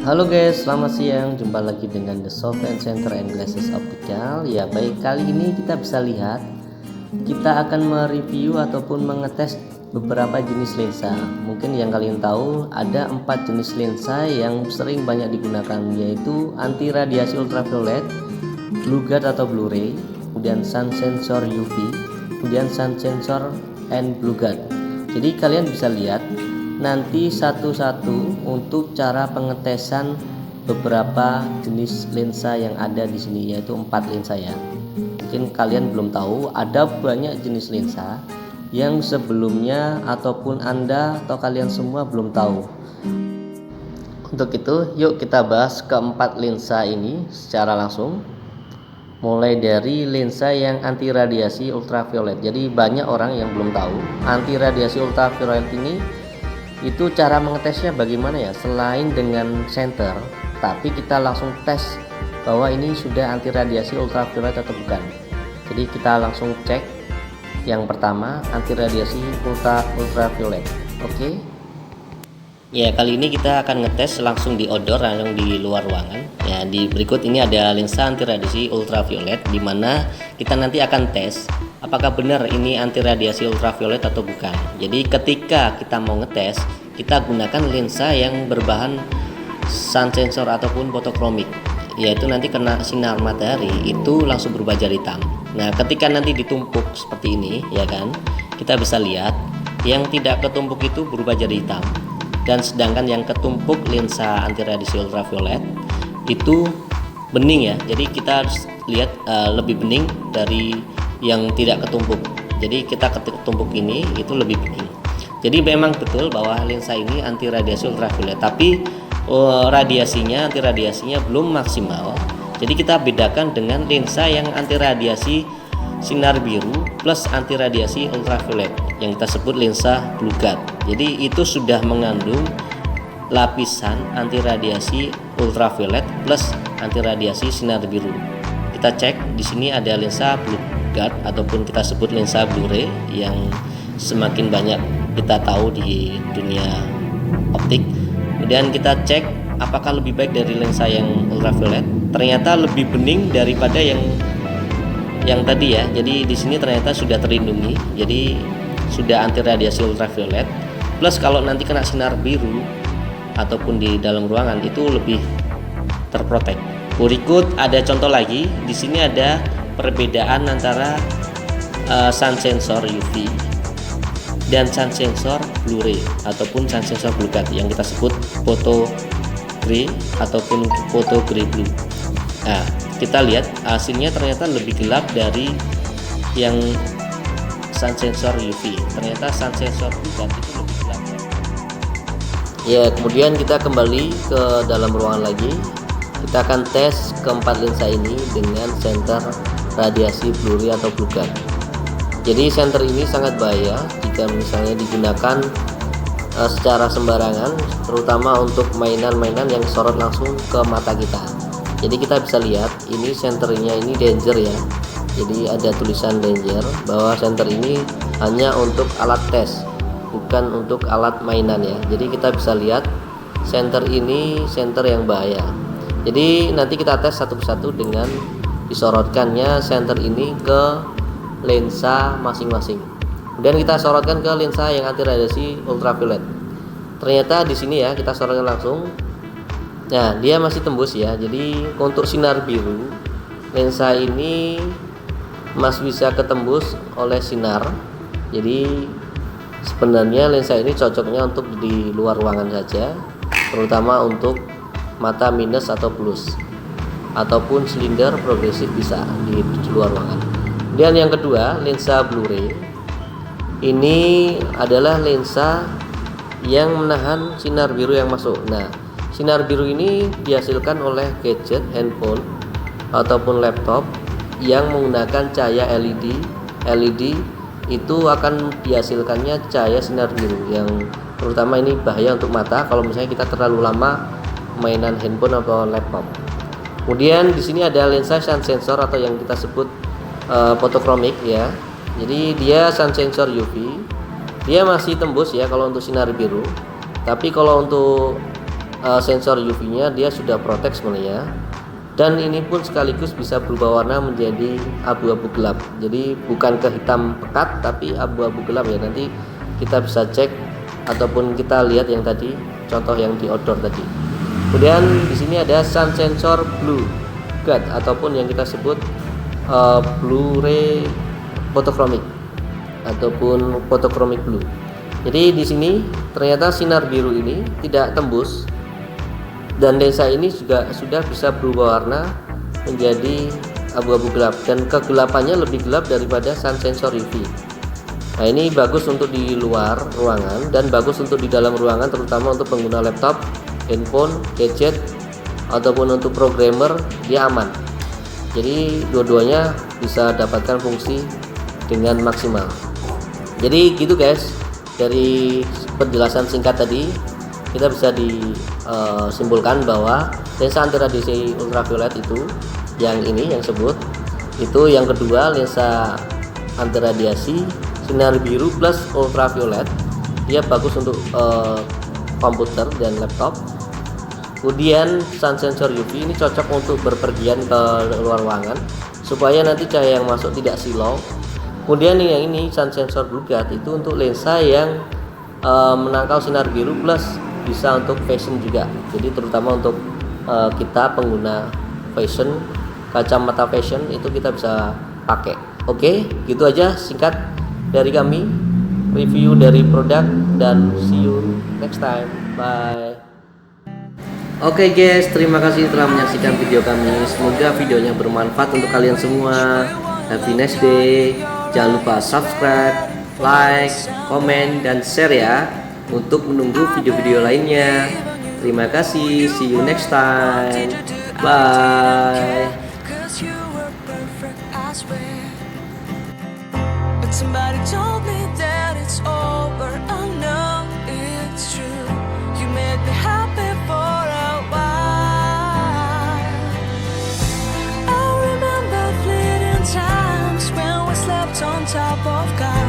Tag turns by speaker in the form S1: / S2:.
S1: Halo guys, selamat siang. Jumpa lagi dengan The Software Center and Glasses Optical. Ya, baik, kali ini kita bisa lihat kita akan mereview ataupun mengetes beberapa jenis lensa. Mungkin yang kalian tahu ada 4 jenis lensa yang sering banyak digunakan, yaitu anti radiasi ultraviolet, blue guard atau Blu-ray, kemudian sun sensor UV, kemudian sun sensor and blue guard. Jadi kalian bisa lihat nanti satu-satu untuk cara pengetesan beberapa jenis lensa yang ada di sini, yaitu 4 lensa ya. Mungkin kalian belum tahu ada banyak jenis lensa yang sebelumnya ataupun Anda atau kalian semua belum tahu. Untuk itu yuk kita bahas keempat lensa ini secara langsung. Mulai dari lensa yang anti radiasi ultraviolet. Jadi banyak orang yang belum tahu anti radiasi ultraviolet ini itu cara mengetesnya bagaimana ya, selain dengan senter, tapi kita langsung tes bahwa ini sudah anti radiasi ultraviolet atau bukan. Jadi kita langsung cek. Yang pertama, anti radiasi ultraviolet. Oke. Ya, kali ini kita akan ngetes langsung di outdoor, langsung di luar ruangan. Ya, di berikut ini ada lensa anti radiasi ultraviolet, di mana kita nanti akan tes apakah benar ini anti radiasi ultraviolet atau bukan. Jadi ketika kita mau ngetes, kita gunakan lensa yang berbahan sun sensor ataupun fotokromik, yaitu nanti kena sinar matahari itu langsung berubah jadi hitam. Nah, ketika nanti ditumpuk seperti ini, ya kan, kita bisa lihat yang tidak ketumpuk itu berubah jadi hitam, dan sedangkan yang ketumpuk lensa anti radiasi ultraviolet itu bening ya. Jadi kita harus lihat lebih bening dari yang tidak ketumpuk. Jadi kita ketumpuk ini itu lebih bening. Jadi memang betul bahwa lensa ini anti radiasi ultraviolet, tapi anti radiasinya belum maksimal. Jadi kita bedakan dengan lensa yang anti radiasi sinar biru plus anti radiasi ultraviolet yang kita sebut lensa blue guard. Jadi itu sudah mengandung lapisan anti radiasi ultraviolet plus anti radiasi sinar biru. Kita cek di sini ada lensa blue guard ataupun kita sebut lensa Blu-ray yang semakin banyak kita tahu di dunia optik. Kemudian kita cek apakah lebih baik dari lensa yang ultraviolet. Ternyata lebih bening daripada yang tadi ya. Jadi di sini ternyata sudah terlindungi. Jadi sudah anti radiasi ultraviolet. Plus kalau nanti kena sinar biru ataupun di dalam ruangan itu lebih terprotek. Berikut ada contoh lagi. Di sini ada perbedaan antara sun sensor UV dan sun sensor Blu-ray ataupun sun sensor blue guard yang kita sebut photo gray ataupun photo gray blue. Nah, kita lihat hasilnya ternyata lebih gelap dari yang sun sensor UV. Ternyata sun sensor blue guard itu lebih gelap. Ya, kemudian kita kembali ke dalam ruangan lagi. Kita akan tes keempat lensa ini dengan senter radiasi Blu-ray atau blue guard. Jadi senter ini sangat bahaya jika misalnya digunakan secara sembarangan, terutama untuk mainan-mainan yang sorot langsung ke mata kita. Jadi kita bisa lihat ini senternya ini danger ya. Jadi ada tulisan danger bahwa senter ini hanya untuk alat tes, bukan untuk alat mainan ya. Jadi kita bisa lihat senter ini senter yang bahaya. Jadi nanti kita tes satu persatu dengan disorotkannya senter ini ke lensa masing-masing. Kemudian kita sorotkan ke lensa yang anti radiasi ultraviolet. Ternyata di sini ya kita sorotkan langsung. Nah, dia masih tembus ya. Jadi untuk sinar biru lensa ini masih bisa ketembus oleh sinar. Jadi sebenarnya lensa ini cocoknya untuk di luar ruangan saja, terutama untuk mata minus atau plus ataupun silinder progresif bisa di luar ruangan. Dan yang kedua, lensa Blu-ray ini adalah lensa yang menahan sinar biru yang masuk. Nah, sinar biru ini dihasilkan oleh gadget, handphone ataupun laptop yang menggunakan cahaya LED. LED itu akan dihasilkannya cahaya sinar biru yang terutama ini bahaya untuk mata kalau misalnya kita terlalu lama mainan handphone atau laptop. Kemudian di sini ada lensa sun sensor atau yang kita sebut fotokromik ya. Jadi dia sun sensor UV. Dia masih tembus ya kalau untuk sinar biru. Tapi kalau untuk sensor UV-nya dia sudah protect sebenarnya. Dan ini pun sekaligus bisa berubah warna menjadi abu-abu gelap. Jadi bukan ke hitam pekat tapi abu-abu gelap ya. Nanti kita bisa cek ataupun kita lihat yang tadi contoh yang di outdoor tadi. Kemudian di sini ada sun sensor blue guard ataupun yang kita sebut Blu-ray photochromic ataupun photochromic blue. Jadi di sini ternyata sinar biru ini tidak tembus dan lensa ini juga sudah bisa berubah warna menjadi abu-abu gelap dan kegelapannya lebih gelap daripada sun sensor UV. Nah, ini bagus untuk di luar ruangan dan bagus untuk di dalam ruangan, terutama untuk pengguna laptop, handphone, gadget ataupun untuk programmer, dia aman. Jadi dua-duanya bisa dapatkan fungsi dengan maksimal. Jadi gitu guys, dari penjelasan singkat tadi kita bisa disimpulkan bahwa lensa anti radiasi ultraviolet itu yang ini yang sebut itu, yang kedua lensa anti radiasi sinar biru plus ultraviolet, dia bagus untuk komputer dan laptop. Kemudian sun sensor UV ini cocok untuk berpergian ke luar ruangan supaya nanti cahaya yang masuk tidak silau. Kemudian yang ini sun sensor blue guard itu untuk lensa yang menangkal sinar biru plus bisa untuk fashion juga. Jadi terutama untuk kita pengguna fashion, kacamata fashion itu kita bisa pakai. Oke, gitu aja singkat dari kami review dari produk, dan see you next time. Bye. Oke guys, terima kasih telah menyaksikan video kami. Semoga videonya bermanfaat untuk kalian semua. Have a nice day. Jangan lupa subscribe, like, komen, dan share ya untuk menunggu video-video lainnya. Terima kasih. See you next time. Bye. Somebody told me that it's over. I know it's true. You made me happy for a while. I remember fleeting times when we slept on top of God.